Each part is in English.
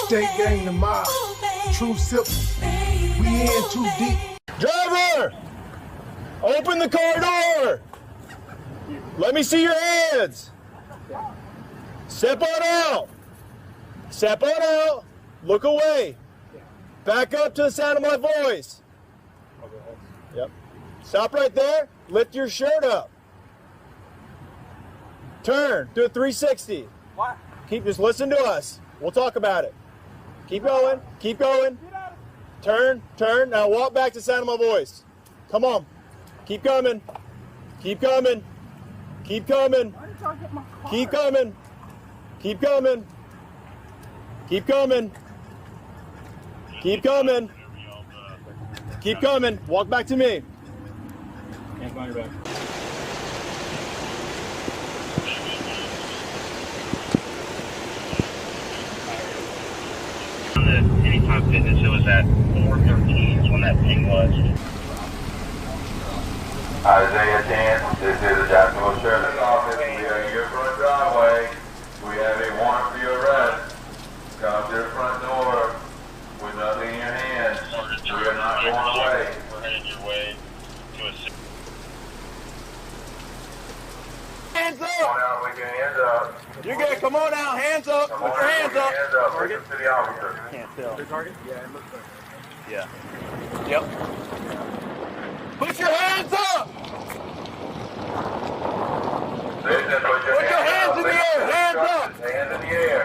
State gang the mob, true simple, we in too deep. Driver, open the car door. Let me see your hands. Step on out. Step on out. Look away. Back up to the sound of my voice. Yep. Stop right there. Lift your shirt up. Turn. Do a 360. What? Just listen to us. We'll talk about it. Keep going. Keep going. Turn. Turn. Now walk back to the sound of my voice. Come on. Keep coming. Keep coming. Keep coming. Keep coming. Keep coming. Keep coming. Keep coming. Keep coming. Walk back to me. Can't find your back. Anytime Fitness, it was at 413 is when that ping was. Isaiah 10, this is the Jacksonville Sheriff's Office. We are in your front driveway. We have a warrant for your arrest. Come to the front door with nothing in your hands. We are not going away. We're headed your way to a... Hands Come up! on out with your hands up. You're good. Come on out. Hands up. Come Put on your out hands with your up. hands up. Target to the officer. Can't tell. Your target? Yeah, it looks like. Yeah. Yep. Put your hands up! Listen, Put your hands in the air. Hands up! Hands in the air.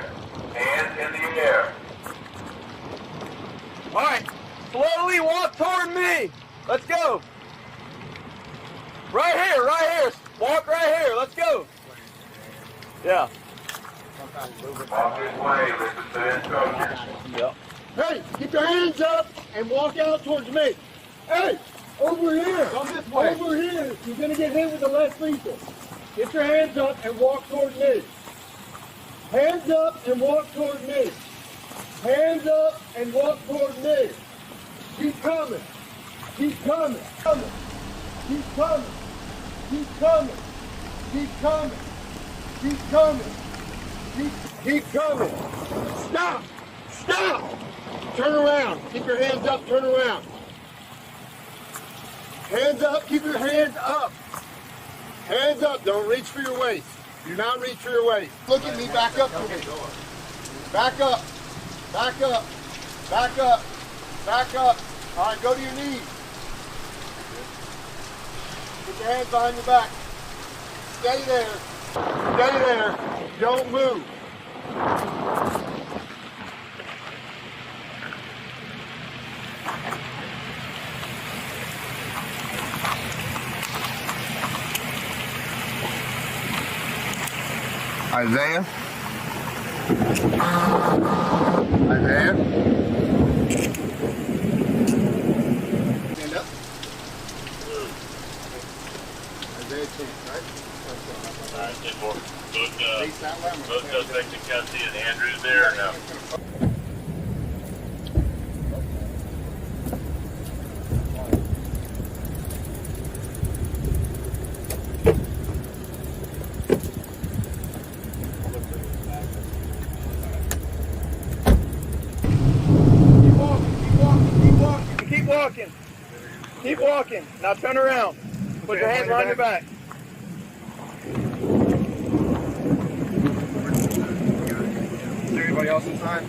Hands in the air. All right. Slowly walk toward me. Let's go. Right here. Right here. Walk right here. Let's go. Yeah. Walk this way. Listen to the instructions. Yep. Hey, keep your hands up and walk out towards me. Hey, over here. Come this way. Over here. You're gonna get hit with the less lethal. Get your hands up and walk towards me. Hands up and walk towards me. Hands up and walk towards me. Keep coming. Keep coming. Coming. Keep coming. Keep coming. Keep coming. Keep coming. Keep coming. Stop. Stop. Turn around. Keep your hands up. Turn around. Hands up. Keep your hands up. Hands up. Don't reach for your waist. Do not reach for your waist. Look at me. Back up to me. Back up. Back up. Back up. Back up. All right, go to your knees. Put your hands behind your back. Stay there. Stay there. Don't move. Isaiah? Isaiah? Stand up. Isaiah 10, right? Alright, 10-4. Face that way. Both Mexican County and Andrews there now. Keep walking. Keep walking. Now turn around. Put your hands behind your back. Is there anybody else inside?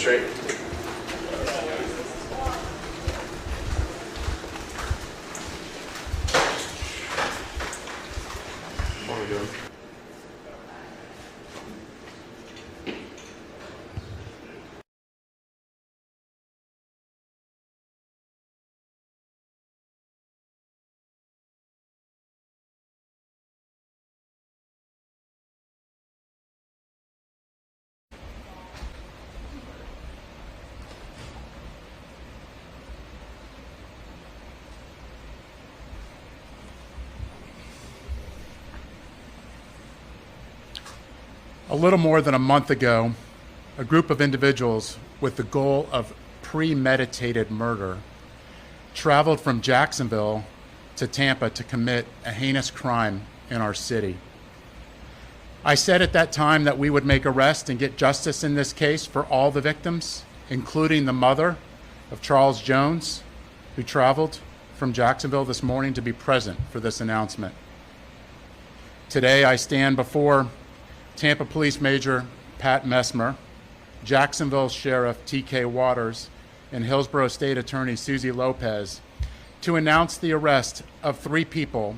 straight. What are we doing? A little more than a month ago, a group of individuals with the goal of premeditated murder traveled from Jacksonville to Tampa to commit a heinous crime in our city. I said at that time that we would make arrests and get justice in this case for all the victims, including the mother of Charles Jones, who traveled from Jacksonville this morning to be present for this announcement. Today I stand before Tampa Police Major Pat Messmer, Jacksonville Sheriff T.K. Waters, and Hillsborough State Attorney Susie Lopez to announce the arrest of 3 people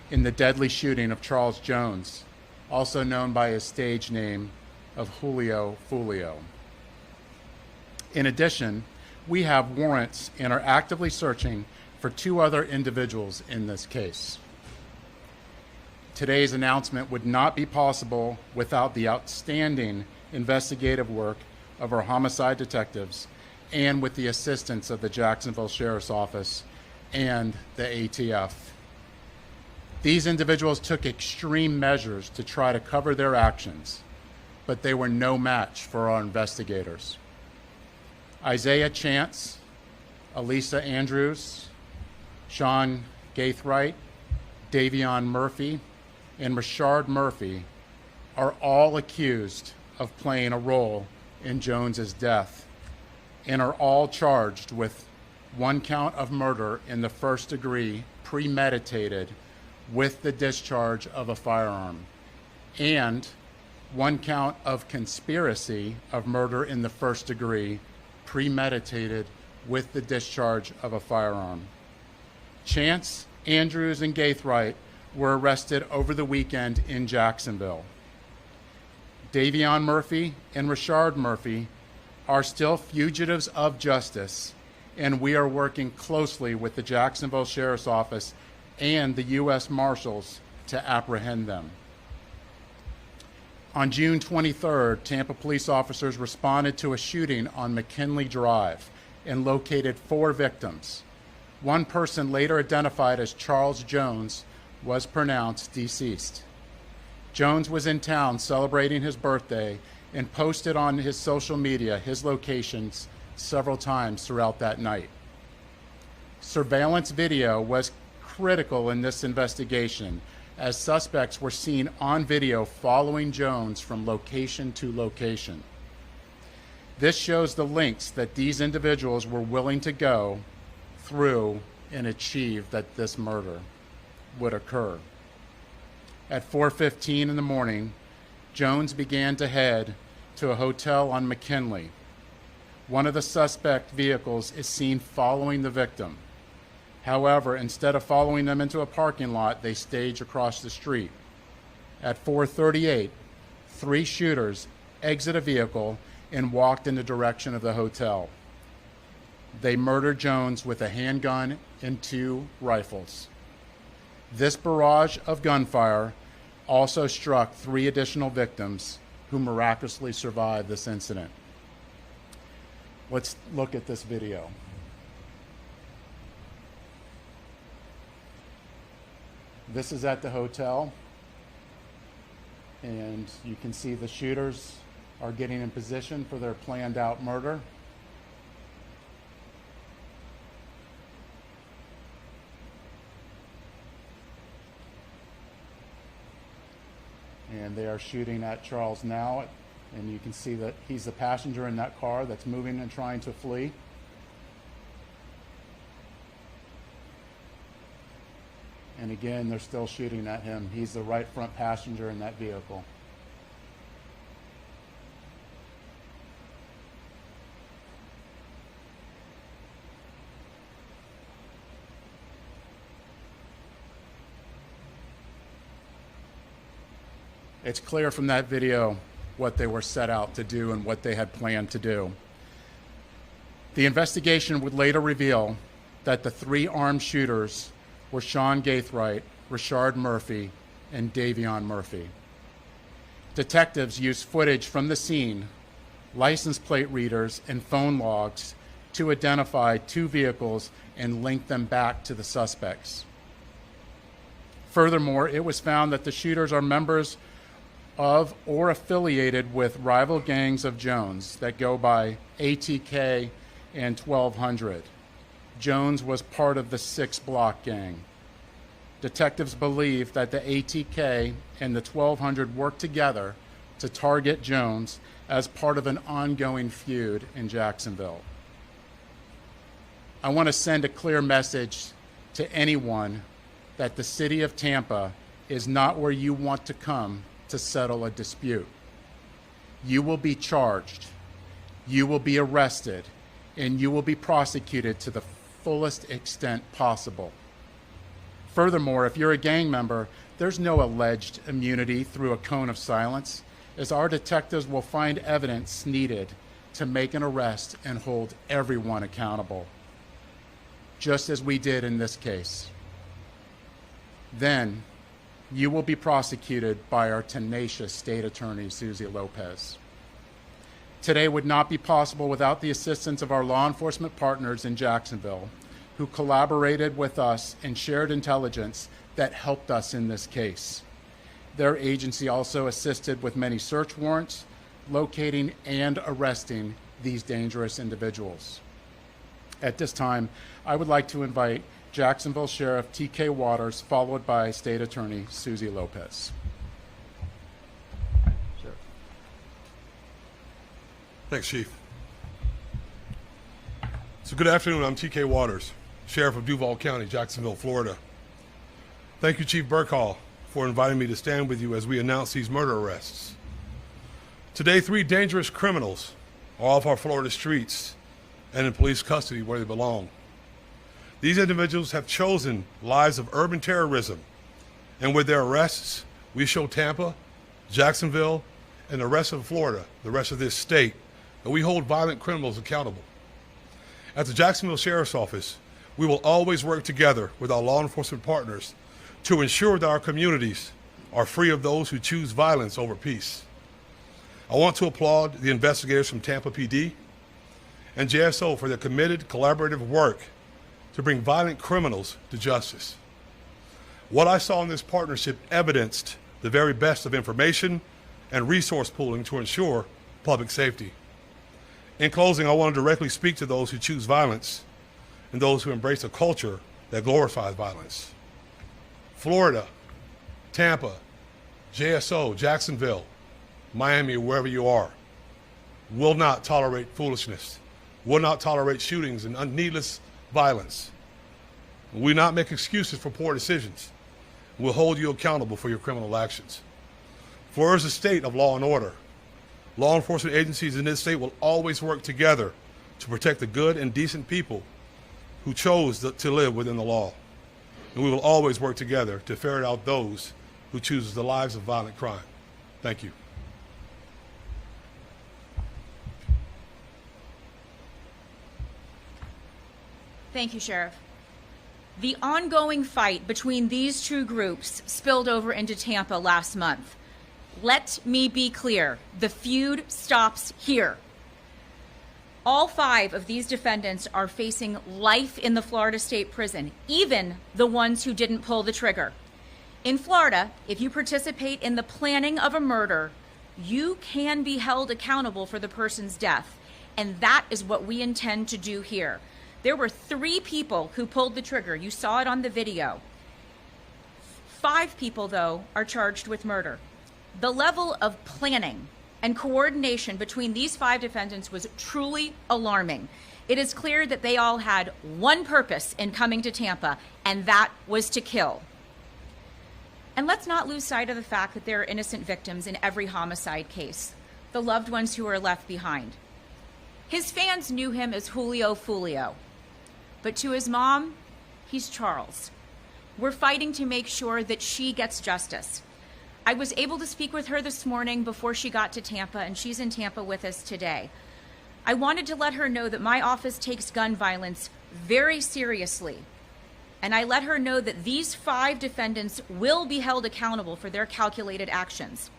in the deadly shooting of Charles Jones, also known by his stage name of Julio Foolio. In addition, we have warrants and are actively searching for 2 other individuals in this case. Today's announcement would not be possible without the outstanding investigative work of our homicide detectives and with the assistance of the Jacksonville Sheriff's Office and the ATF. These individuals took extreme measures to try to cover their actions, but they were no match for our investigators. Isaiah Chance, Elisa Andrews, Sean Gaithright, Davion Murphy, and Rashard Murphy are all accused of playing a role in Jones's death and are all charged with 1 count of murder in the first degree, premeditated with the discharge of a firearm, and 1 count of conspiracy of murder in the first degree, premeditated with the discharge of a firearm. Chance, Andrews, and Gaithright were arrested over the weekend in Jacksonville. Davion Murphy and Rashard Murphy are still fugitives of justice, and we are working closely with the Jacksonville Sheriff's Office and the U.S. Marshals to apprehend them. On June 23rd, Tampa police officers responded to a shooting on McKinley Drive and located 4 victims. 1 person, later identified as Charles Jones, was pronounced deceased. Jones was in town celebrating his birthday and posted on his social media his locations several times throughout that night. Surveillance video was critical in this investigation, as suspects were seen on video following Jones from location to location. This shows the lengths that these individuals were willing to go through and achieve that this murder would occur. At 4:15 in the morning, Jones began to head to a hotel on McKinley. One of the suspect vehicles is seen following the victim. However, instead of following them into a parking lot, they stage across the street. At 4:38, 3 shooters exit a vehicle and walked in the direction of the hotel. They murdered Jones with a handgun and 2 rifles. This barrage of gunfire also struck 3 additional victims who miraculously survived this incident. Let's look at this video. This is at the hotel, and you can see the shooters are getting in position for their planned out murder. And they are shooting at Charles now, and you can see that he's the passenger in that car that's moving and trying to flee. And again, they're still shooting at him. He's the right front passenger in that vehicle. It's clear from that video what they were set out to do and what they had planned to do. The investigation would later reveal that the 3 armed shooters were Sean Gaithright, Rashard Murphy, and Davion Murphy. Detectives used footage from the scene, license plate readers, and phone logs to identify 2 vehicles and link them back to the suspects. Furthermore, it was found that the shooters are members of or affiliated with rival gangs of Jones that go by ATK and 1200. Jones was part of the 6 Block gang. Detectives believe that the ATK and the 1200 worked together to target Jones as part of an ongoing feud in Jacksonville. I want to send a clear message to anyone that the city of Tampa is not where you want to come to settle a dispute. You will be charged, you will be arrested, and you will be prosecuted to the fullest extent possible. Furthermore, if you're a gang member, there's no alleged immunity through a cone of silence, as our detectives will find evidence needed to make an arrest and hold everyone accountable, just as we did in this case. Then, you will be prosecuted by our tenacious state attorney, Susie Lopez. Today would not be possible without the assistance of our law enforcement partners in Jacksonville, who collaborated with us and shared intelligence that helped us in this case. Their agency also assisted with many search warrants, locating and arresting these dangerous individuals. At this time, I would like to invite Jacksonville Sheriff T.K. Waters, followed by State Attorney Susie Lopez. Thanks, Chief. So good afternoon, I'm T.K. Waters, Sheriff of Duval County, Jacksonville, Florida. Thank you, Chief Burkhall, for inviting me to stand with you as we announce these murder arrests. Today, 3 dangerous criminals are off our Florida streets and in police custody where they belong. These individuals have chosen lives of urban terrorism, and with their arrests, we show Tampa, Jacksonville, and the rest of Florida, the rest of this state, that we hold violent criminals accountable. At the Jacksonville Sheriff's Office, we will always work together with our law enforcement partners to ensure that our communities are free of those who choose violence over peace. I want to applaud the investigators from Tampa PD and JSO for their committed collaborative work to bring violent criminals to justice. What I saw in this partnership evidenced the very best of information and resource pooling to ensure public safety. In closing, I want to directly speak to those who choose violence and those who embrace a culture that glorifies violence. Florida, Tampa, JSO, Jacksonville, Miami, wherever you are, will not tolerate foolishness, will not tolerate shootings and needless violence. We will not make excuses for poor decisions. We'll hold you accountable for your criminal actions. Florida is a state of law and order. Law enforcement agencies in this state will always work together to protect the good and decent people who chose to live within the law. And we will always work together to ferret out those who choose the lives of violent crime. Thank you. Thank you, Sheriff. The ongoing fight between these 2 groups spilled over into Tampa last month. Let me be clear, the feud stops here. All 5 of these defendants are facing life in the Florida State Prison, even the ones who didn't pull the trigger. In Florida, if you participate in the planning of a murder, you can be held accountable for the person's death, and that is what we intend to do here. There were 3 people who pulled the trigger. You saw it on the video. 5 people, though, are charged with murder. The level of planning and coordination between these 5 defendants was truly alarming. It is clear that they all had one purpose in coming to Tampa, and that was to kill. And let's not lose sight of the fact that there are innocent victims in every homicide case, the loved ones who are left behind. His fans knew him as Julio Foolio, but to his mom, he's Charles. We're fighting to make sure that she gets justice. I was able to speak with her this morning before she got to Tampa, and she's in Tampa with us today. I wanted to let her know that my office takes gun violence very seriously, and I let her know that these 5 defendants will be held accountable for their calculated actions.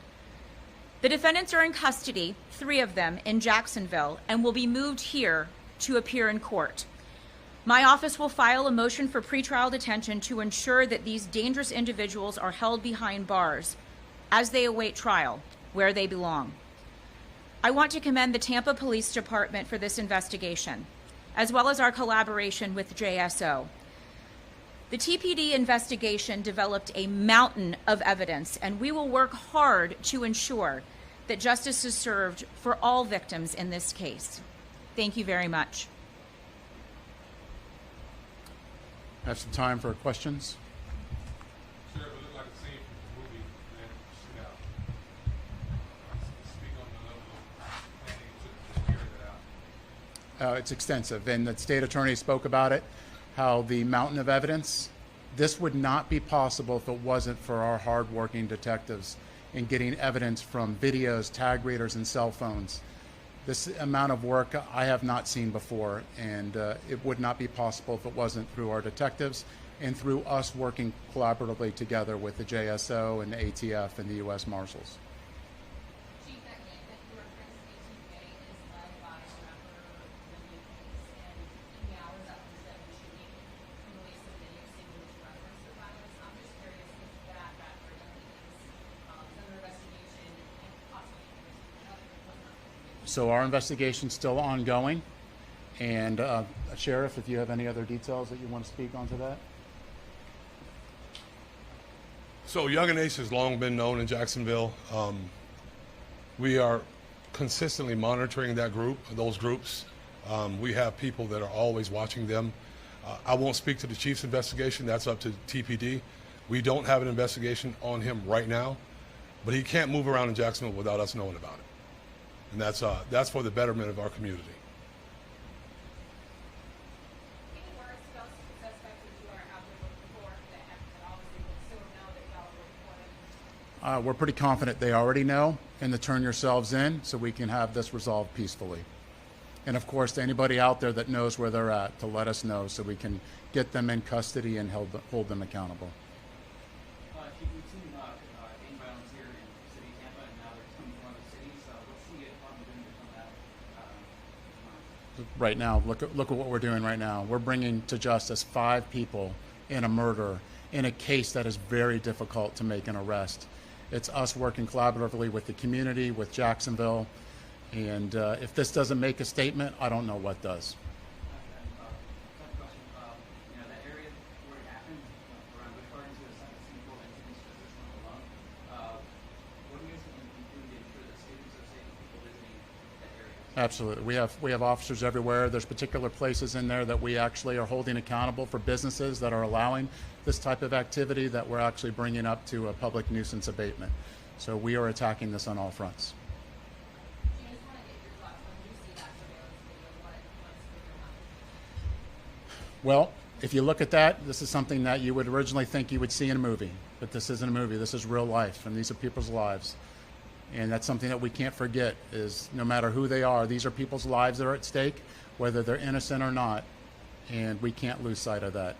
The defendants are in custody, 3 of them, in Jacksonville, and will be moved here to appear in court. My office will file a motion for pretrial detention to ensure that these dangerous individuals are held behind bars as they await trial, where they belong. I want to commend the Tampa Police Department for this investigation, as well as our collaboration with JSO. The TPD investigation developed a mountain of evidence, and we will work hard to ensure that justice is served for all victims in this case. Thank you very much. I have some time for questions. Sure, it looked like a scene from the movie and shoot out. Speak on the level of planning to carry that out. It's extensive, and the state attorney spoke about it, how the mountain of evidence, this would not be possible if it wasn't for our hardworking detectives in getting evidence from videos, tag readers, and cell phones. This amount of work I have not seen before, and it would not be possible if it wasn't through our detectives and through us working collaboratively together with the JSO and the ATF and the U.S. Marshals. Chief, that game that you referenced, ATK, is led by a rapper, the and now is up to 7 shooting, release of video seeing which reference to violence. I'm just curious if that rapper is under investigation and possibly So our investigation's still ongoing, and Sheriff, if you have any other details that you want to speak onto that. So Young and Ace has long been known in Jacksonville. We are consistently monitoring those groups. We have people that are always watching them. I won't speak to the chief's investigation. That's up to TPD. We don't have an investigation on him right now, but he can't move around in Jacksonville without us knowing about it. And that's for the betterment of our community. Any words to those suspects that you are out there looking for that obviously will still know that y'all are looking for them? We're pretty confident they already know, and to turn yourselves in so we can have this resolved peacefully. And of course, to anybody out there that knows where they're at, to let us know so we can get them in custody and hold them accountable. Chief, we've seen gang violence here in the city of Tampa, and now they're coming from other cities. What's the department doing to combat Right now, look at what we're doing right now. We're bringing to justice 5 people in a murder in a case that is very difficult to make an arrest. It's us working collaboratively with the community, with Jacksonville, and if this doesn't make a statement, I don't know what does. that area where it happened, around Busch Gardens, to the Central and to East Richmond alone, what do you guys think you can do to ensure that students are safe and people visiting that area? Absolutely. We have officers everywhere. There's particular places in there that we actually are holding accountable for businesses that are allowing this type of activity that we're actually bringing up to a public nuisance abatement. So we are attacking this on all fronts. I just want to get your thoughts when you see that surveillance video. What's your mind? Well, if you look at that, this is something that you would originally think you would see in a movie, but this isn't a movie. This is real life, and these are people's lives. And that's something that we can't forget, is no matter who they are, these are people's lives that are at stake, whether they're innocent or not, and we can't lose sight of that.